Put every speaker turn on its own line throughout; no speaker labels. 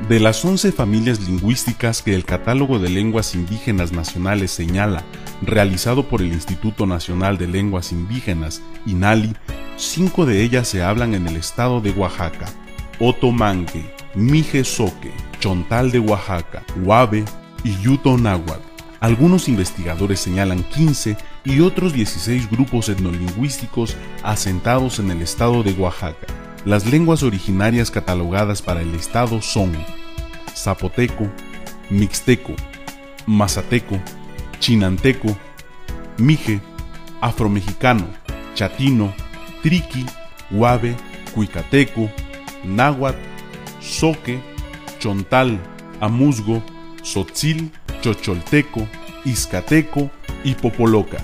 De las 11 familias lingüísticas que el Catálogo de Lenguas Indígenas Nacionales señala, realizado por el Instituto Nacional de Lenguas Indígenas, INALI, 5 de ellas se hablan en el estado de Oaxaca: Otomangue, Mije Zoque, Chontal de Oaxaca, Huave y Yuto Náhuatl. Algunos investigadores señalan 15 y otros 16 grupos etnolingüísticos asentados en el estado de Oaxaca. Las lenguas originarias catalogadas para el estado son zapoteco, mixteco, mazateco, chinanteco, mije, afromexicano, chatino, triqui, huave, cuicateco, náhuatl, zoque, chontal, amuzgo, tzotzil, chocholteco, izcateco y popoloca.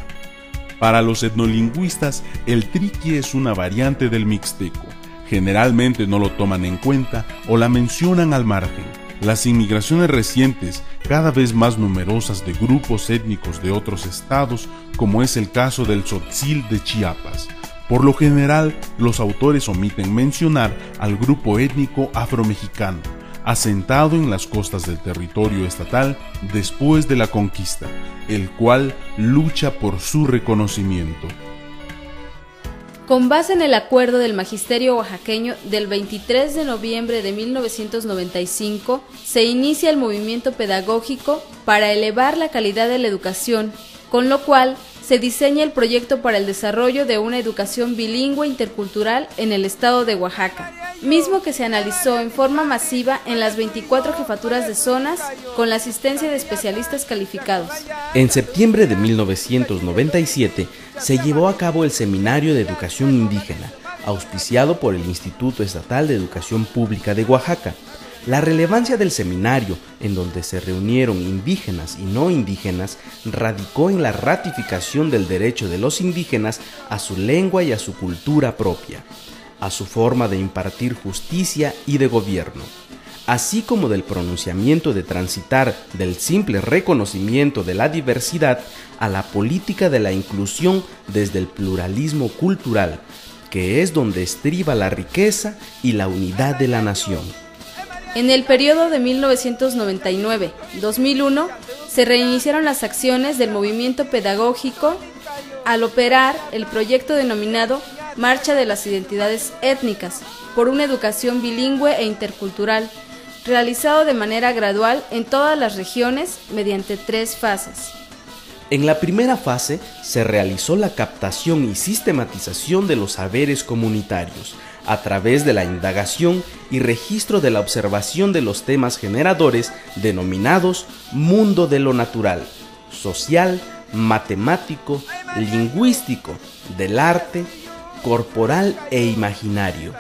Para los etnolingüistas, el triqui es una variante del mixteco. Generalmente no lo toman en cuenta o la mencionan al margen. Las inmigraciones recientes, cada vez más numerosas de grupos étnicos de otros estados, como es el caso del tzotzil de Chiapas. Por lo general, los autores omiten mencionar al grupo étnico afromexicano, asentado en las costas del territorio estatal después de la conquista, el cual lucha por su reconocimiento.
Con base en el acuerdo del Magisterio Oaxaqueño del 23 de noviembre de 1995, se inicia el movimiento pedagógico para elevar la calidad de la educación, con lo cual se diseña el proyecto para el desarrollo de una educación bilingüe intercultural en el estado de Oaxaca, mismo que se analizó en forma masiva en las 24 jefaturas de zonas con la asistencia de especialistas calificados.
En septiembre de 1997 se llevó a cabo el Seminario de Educación Indígena, auspiciado por el Instituto Estatal de Educación Pública de Oaxaca. La relevancia del seminario, en donde se reunieron indígenas y no indígenas, radicó en la ratificación del derecho de los indígenas a su lengua y a su cultura propia, a su forma de impartir justicia y de gobierno, así como del pronunciamiento de transitar del simple reconocimiento de la diversidad a la política de la inclusión desde el pluralismo cultural, que es donde estriba la riqueza y la unidad de la nación.
En el periodo de 1999-2001 se reiniciaron las acciones del movimiento pedagógico al operar el proyecto denominado Marcha de las Identidades Étnicas por una educación bilingüe e intercultural, realizado de manera gradual en todas las regiones mediante 3 fases.
En la primera fase se realizó la captación y sistematización de los saberes comunitarios a través de la indagación y registro de la observación de los temas generadores denominados mundo de lo natural, social, matemático, lingüístico, del arte, corporal e imaginario.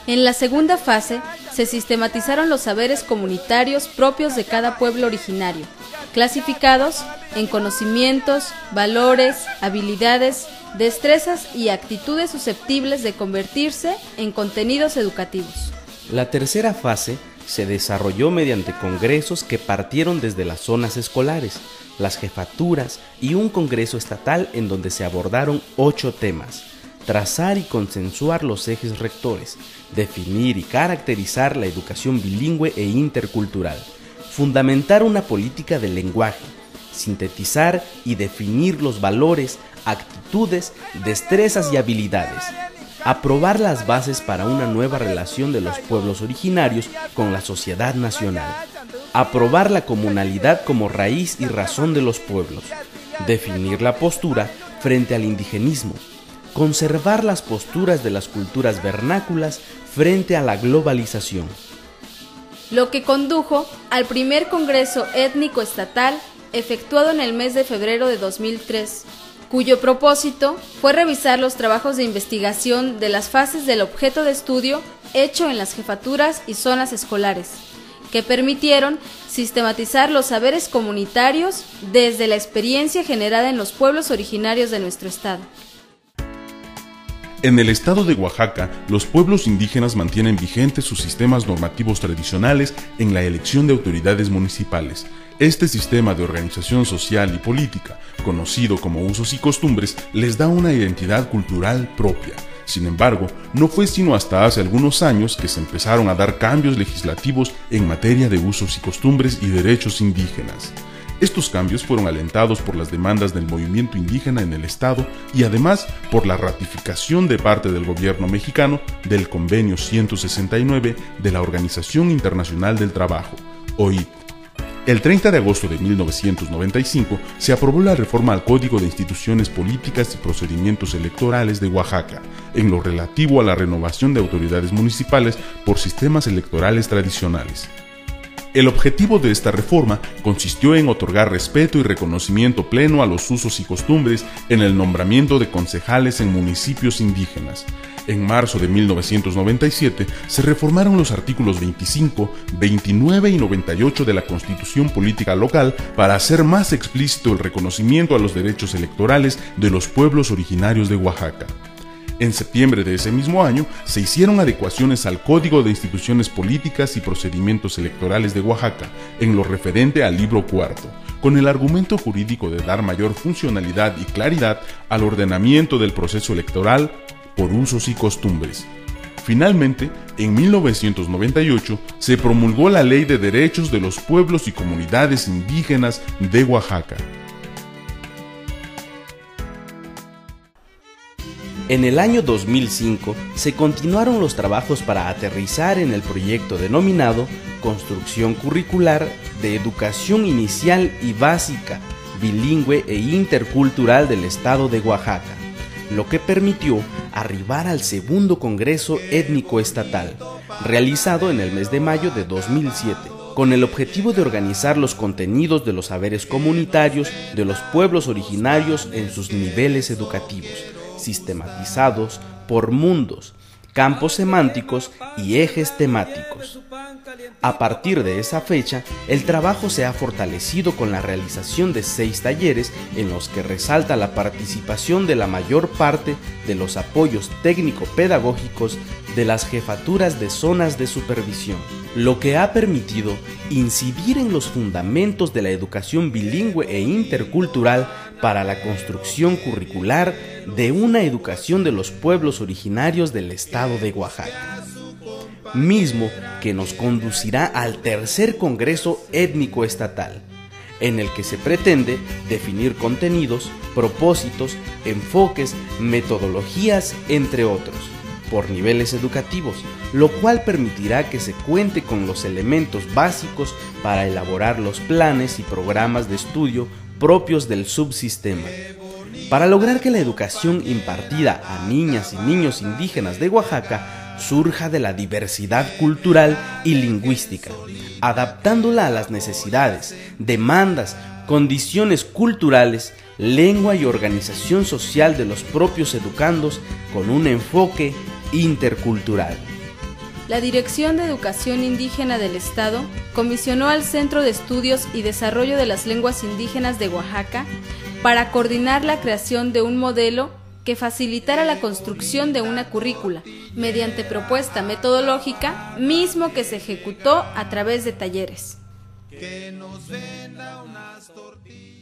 En la segunda fase se sistematizaron los saberes comunitarios propios de cada pueblo originario, clasificados en conocimientos, valores, habilidades, destrezas y actitudes susceptibles de convertirse en contenidos educativos.
La tercera fase se desarrolló mediante congresos que partieron desde las zonas escolares, las jefaturas y un congreso estatal en donde se abordaron 8 temas: trazar y consensuar los ejes rectores, definir y caracterizar la educación bilingüe e intercultural, fundamentar una política del lenguaje, sintetizar y definir los valores, actitudes, destrezas y habilidades, aprobar las bases para una nueva relación de los pueblos originarios con la sociedad nacional, aprobar la comunalidad como raíz y razón de los pueblos, definir la postura frente al indigenismo, conservar las posturas de las culturas vernáculas frente a la globalización.
Lo que condujo al primer Congreso Étnico Estatal efectuado en el mes de febrero de 2003, cuyo propósito fue revisar los trabajos de investigación de las fases del objeto de estudio hecho en las jefaturas y zonas escolares, que permitieron sistematizar los saberes comunitarios desde la experiencia generada en los pueblos originarios de nuestro estado.
En el estado de Oaxaca, los pueblos indígenas mantienen vigentes sus sistemas normativos tradicionales en la elección de autoridades municipales. Este sistema de organización social y política, conocido como usos y costumbres, les da una identidad cultural propia. Sin embargo, no fue sino hasta hace algunos años que se empezaron a dar cambios legislativos en materia de usos y costumbres y derechos indígenas. Estos cambios fueron alentados por las demandas del movimiento indígena en el Estado y además por la ratificación de parte del gobierno mexicano del Convenio 169 de la Organización Internacional del Trabajo, OIT. El 30 de agosto de 1995 se aprobó la reforma al Código de Instituciones Políticas y Procedimientos Electorales de Oaxaca, en lo relativo a la renovación de autoridades municipales por sistemas electorales tradicionales. El objetivo de esta reforma consistió en otorgar respeto y reconocimiento pleno a los usos y costumbres en el nombramiento de concejales en municipios indígenas. En marzo de 1997 se reformaron los artículos 25, 29 y 98 de la Constitución Política Local para hacer más explícito el reconocimiento a los derechos electorales de los pueblos originarios de Oaxaca. En septiembre de ese mismo año se hicieron adecuaciones al Código de Instituciones Políticas y Procedimientos Electorales de Oaxaca en lo referente al libro cuarto, con el argumento jurídico de dar mayor funcionalidad y claridad al ordenamiento del proceso electoral por usos y costumbres. Finalmente, en 1998 se promulgó la Ley de Derechos de los Pueblos y Comunidades Indígenas de Oaxaca.
En el año 2005 se continuaron los trabajos para aterrizar en el proyecto denominado Construcción Curricular de Educación Inicial y Básica, Bilingüe e Intercultural del Estado de Oaxaca, lo que permitió arribar al segundo Congreso Étnico Estatal, realizado en el mes de mayo de 2007, con el objetivo de organizar los contenidos de los saberes comunitarios de los pueblos originarios en sus niveles educativos, sistematizados por mundos, campos semánticos y ejes temáticos. A partir de esa fecha, el trabajo se ha fortalecido con la realización de 6 talleres en los que resalta la participación de la mayor parte de los apoyos técnico-pedagógicos de las jefaturas de zonas de supervisión, lo que ha permitido incidir en los fundamentos de la educación bilingüe e intercultural para la construcción curricular de una educación de los pueblos originarios del estado de Oaxaca, mismo que nos conducirá al tercer Congreso Étnico Estatal, en el que se pretende definir contenidos, propósitos, enfoques, metodologías, entre otros, por niveles educativos, lo cual permitirá que se cuente con los elementos básicos para elaborar los planes y programas de estudio propios del subsistema. Para lograr que la educación impartida a niñas y niños indígenas de Oaxaca surja de la diversidad cultural y lingüística, adaptándola a las necesidades, demandas, condiciones culturales, lengua y organización social de los propios educandos con un enfoque intercultural.
La Dirección de Educación Indígena del Estado comisionó al Centro de Estudios y Desarrollo de las Lenguas Indígenas de Oaxaca para coordinar la creación de un modelo que facilitara la construcción de una currícula mediante propuesta metodológica, mismo que se ejecutó a través de talleres. Que nos venda unas tortillas.